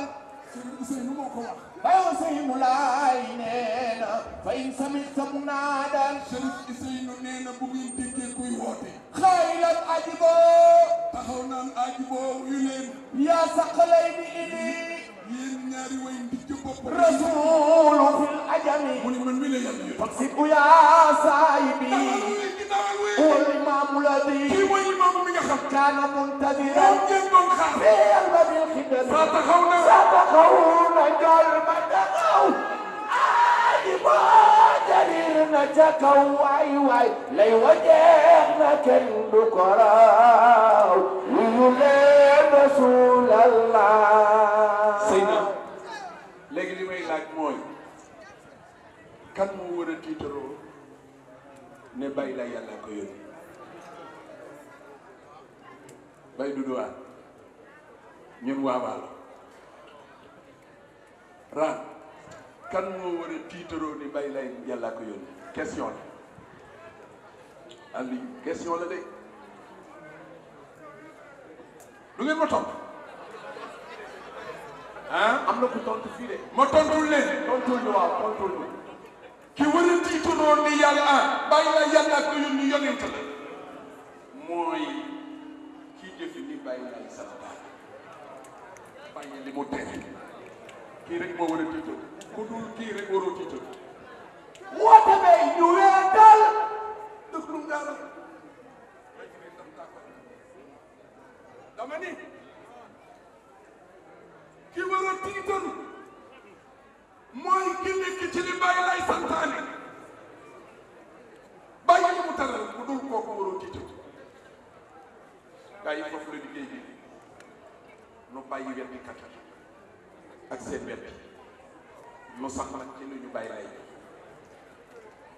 Ousseynou Laay nee na fay samit samu naa daan Chérif Ousseynou nee na bu ngeen déggee kuy woote xaylan ajibo taxaw naan ajibo yu leen yaa saqalay ni ini yéen ñaari way ndijj bopp rasulu fil ajami mu ni man mi la yàlla yónni faksibu yaa saayibi wal imaamu ladi kii mooy imaamu mi nga كان منتظرا جندون خار في الباب الخدم ساتخونا جل مدقو عاجبا جريرنا تكو واي لي وجهنا كالبكراء ويولي رسول الله سينا léegi li may laaj mooy kan moo war a tiitaroo ne Baye Laye yàlla ko yónni Baye Doudou Anne ñun waa Waalo ran kan moo war a tiitaroo ni Baye Laye yàlla ko yónni question la Aliou question la de du ngeen ma topp ah am na ku tontu fii de ma tontul leen tontul ñu waaw tontul ñu ki war a tiitaroo ni yàlla Baye Laye yàlla ko yónni yonent la mooy kii jëfi ni Baye Laye santaane bàyyi li mu tere kii rek moo war a tiitaroo ku dul kii rek waroo tiitaroo woote bay ñu weetal dëglu nga la dama ni ki war a tiitaru mooy ki nekk ci li Baye Laye santaane bàyyi li mu tere ku dul kooku waroo tiitaru gaa yi foofu la liggéey bi nu bàyyi weddi kat ak seen weddi nu sax nag ci li ñu Baye Laye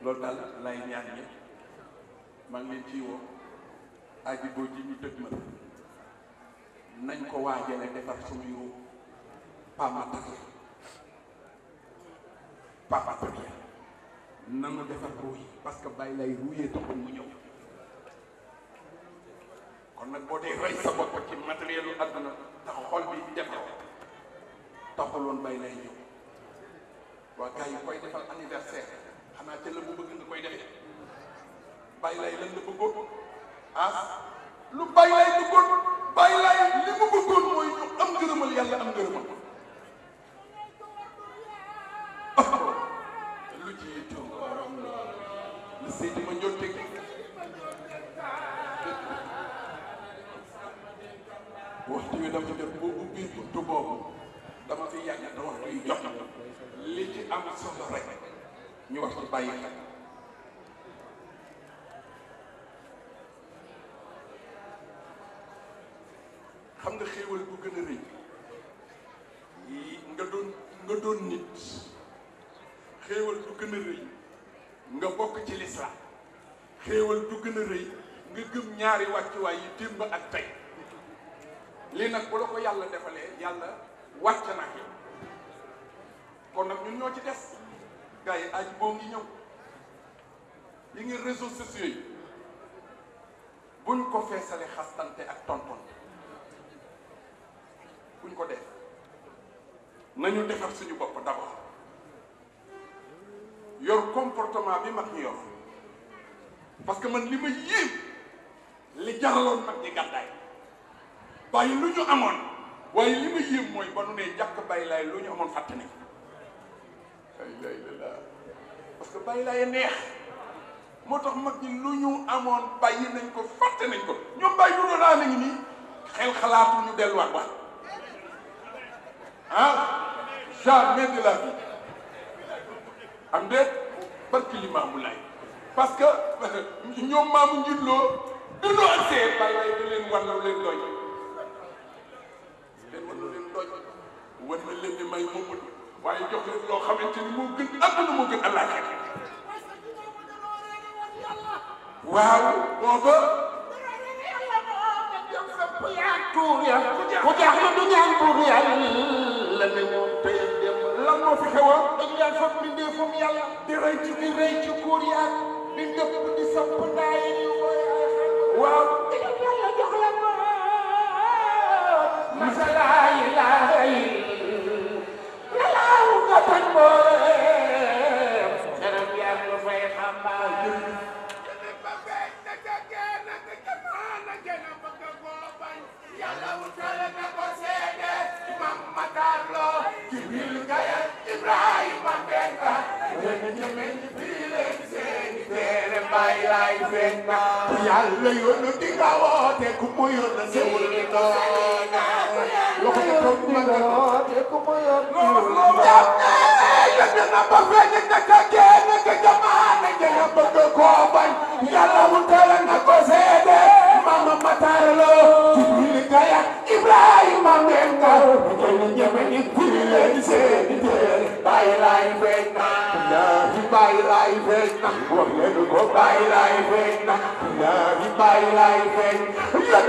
loolu daal lay ñaan ñëpp maa ngi leen ciy woo aji boo ji ñu dëgg ma nañ ko waajale defar suñu yow papa Tabia nanu defar ruu yi parce que Baye Laye ruuyee taxul mu ñëw kon nag boo dee rey sa bopp ci matériel lu àdduna tax xol bi defar taxuloon Baye Laye ñëw waa gars yi koy defal anniversaire xanaa ca la mu bëgg nga koy defee Baye Laye lan la bëggoon lu Baye Laye bëggoon Baye Laye li mu bëggoon mooy ñu am ngërëmal yàlla am ngërëmal lu ci yittoo lu Seydi ma njoon teg waxtu wi dafa jot boo ubbi buntu boobu dama fi yàgg te waxtu yu jot li ci am solo rek ñu wax ci bàyyi xel xam nga xéewal bu gën a rëy nga doon nit xéewal bu gën a rëy nga bokk ci lislaam xéewal bu gën a rëy nga gëm ñaari wàccuwaay yi démb ak tey lii nag bu la ko yàlla defalee yàlla wàcc na ak yow kon nag ñun ñoo ci des gars yi aji boo ngi ñëw yi ngi réseaux sociaux yi buñ ko feesale xastante ak tonton buñ ko def nañu defar suñu bopp d'abord yor comportement bi mag ñu yor parce que man li ma yéem li jaraloon mag ñi gàddaay bàyyi lu ñu amoon waaye li ma yéem mooy ba nu ne jàkk Baye Laye lu ñu amoon fàtte nañ parce que Baye Laye neex moo tax mag ñi lu ñu amoon bàyyi nañ ko fàtte nañ ko ñoom bàyyi lu doon nañu nii xel xalaatu ñu delluwaat wax jamais de la vie am déet barki li Maamu Laay parce que ñoom maamu njiitloo dunoo ak see Baye Laye da leen war na leen doy war na leen di may moomul waaye jox leen loo xamante ni moo gën àdduna moo gën àllaaxira waaw booba ku jaaxle du ñaan pour yàlla ne moom tey dem lan moo fi xewoon dañ leen fab mbindeefam yàlla di rey ci kuur yaag di ndëpp di samp ndaay yi waaw yàlla jox la ko masala ilaha illallah nga toj mbooleem xeram yaa nga fay xambaar yàlla wutale na ko seede Imam Matar Lo Jibril Gaya Ibrahima Benga leen ñëmé fii leen seeni teere Baye Laye feeñ na yàlla yónni di nga woote ku mu yónni sewul doona loxo ci kaw magal ku mu yónni dina ba feeñ naka kenn ka jamaane dina bëgg koo bañ yàlla wutale na ko seede mama Matar Lo Jibril Gaya Ibrahima Menga jël ñeme ni firi leen seeni teere bàyyi laay feeñ na yaa bàyyi laay feeñ na wax leen ko bàyyi laay feeñ na yaa bàyyi laay feeñ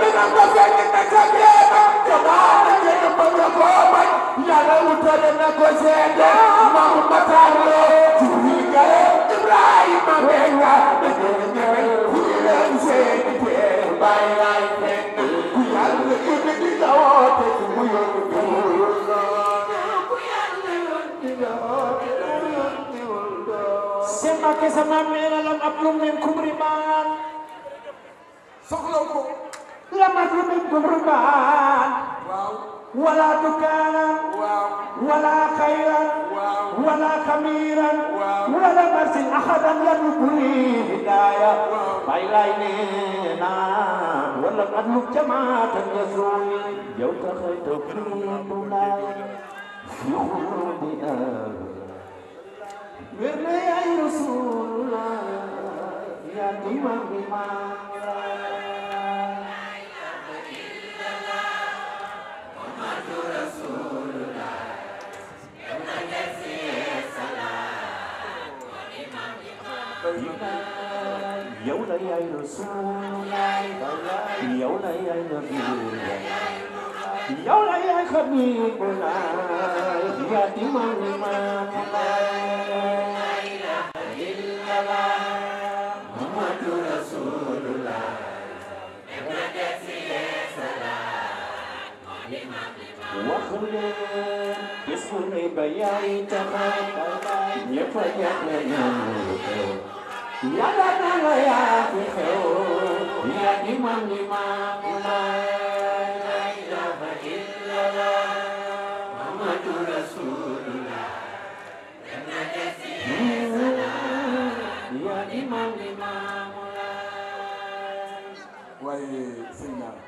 dina ba feeñ naka kenn jamaane dina bëgg koo bañ yàlla wutale na ko seede mama Matar Lo Jibril Gaya Ibrahima Menga jël ñeme ni firi leen seeni teere bàyyi laay feeñ na ku yàlla yónni di nga woote ku mu yónni ku mu Sema ke sama mena lam aplum min kumriman soxla ko lam aplum min kumriman waaw wala dukana waaw wala khayran wala kamiran wala marsin ahadan yadukuni hidayah bailainena wala adluk jamaatan yasuni yow taxaytu kululay fi khurudi Wirna ya Rasulullah ya Imam Imam Muhammadur Rasulullah ya Nabi salam Imam Imam ya Rasulullah ya Nabi ya Habibullah ya Imam Imam Muhammadur Rasulullah Wakhlul ismuni bayai tahat nyefajak nyamuke ya dana ya fikhu ya imam imam la ilaha illallah Muhammadur Rasulullah ya imam imam waaye sëñ naa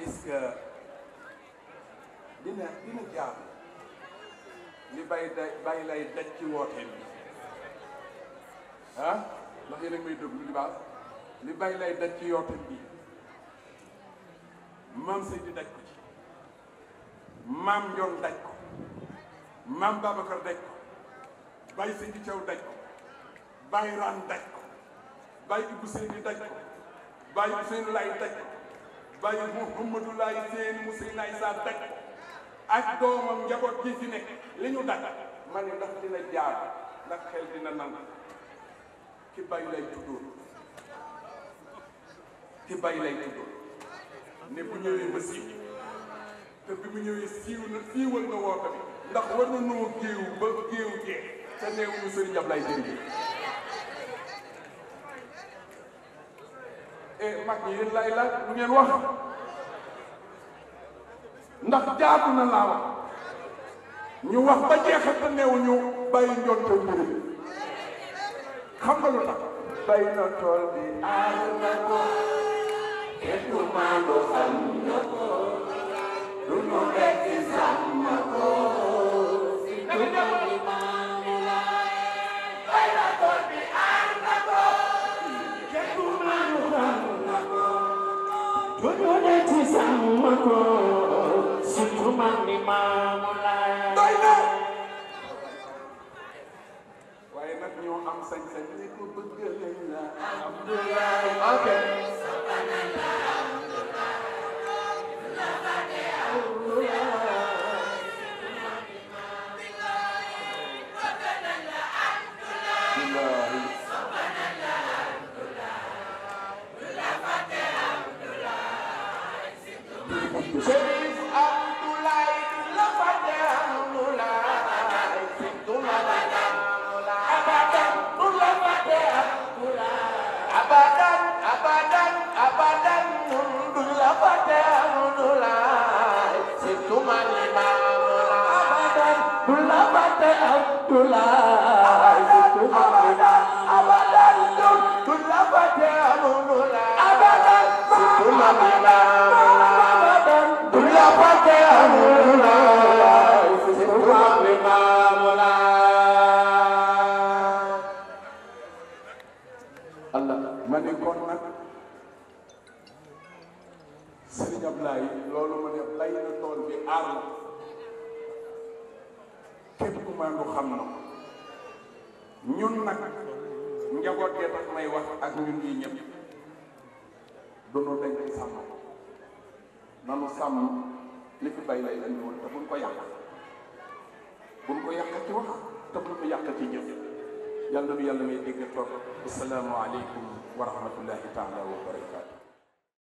est-ce que dina jaar li bàyyi lay daj ci wooteem bi ah ndax yéen a ngi may déglu li baax li bàyyi lay daj ci wooteem bi maam Seydi daj ko ci maam Ndiol daj ko maam Babacar daj ko Baye Seydi Thiaw daj ko Baye Ran daj ko Baye Ibou Seydi daj ko Baye Ousseynou Laye daj ko Baye Mouhamadou Laye Seyni Mousseynou Issa daj ko ak doomam njaboot gi fi nekk li ñu daj ma ne ndax dina jaar ndax xel dina nangu ki Baye lay tuddoon ki Baye lay tuddoon ne bu ñëwee ba siiw te bi mu ñëwee siiwal na woote bi ndax war na noo géew ba géew jee te neewuñu Serigne Ablaye jërëjëf mag ñi yéen lay laaj lu ngeen wax ndax jaatu na laa wax ñu wax ba jeexal te neewuñu bàyyi njoon te mbiri xam nga lu tax bàyyi na tool bi aar na ko kenn du maandu xam na ko lu nu rekk sàmm ko si du maamu laay bàyyi na tool bi aar na ko kenn du maandu xam na ko lu nu rekk sàmm ko si du maamu laay doy na waaye nag ñoo am sañ-sañ ne ko bëgg leen la alhamdulilah ok Cherif Abdoulaye la fate Abdoulaye Abdoulaye allah ma ne kon nag Sëriñ Ablaye loolu ma ne bay na tool bi aar na képp ku maandu xam na ñun nag njaboot gee tax may wax ak ñun ñii ñëpp doonoo dañ ci sàmm nanu sàmm li fi bay lay andi woon te buñ ko yàq ci wax te buñ ko yàq ci jëf yàlla nu yàlla may dégg toog assalaamu aleykum wa rahmatullahi taala wa barakaatu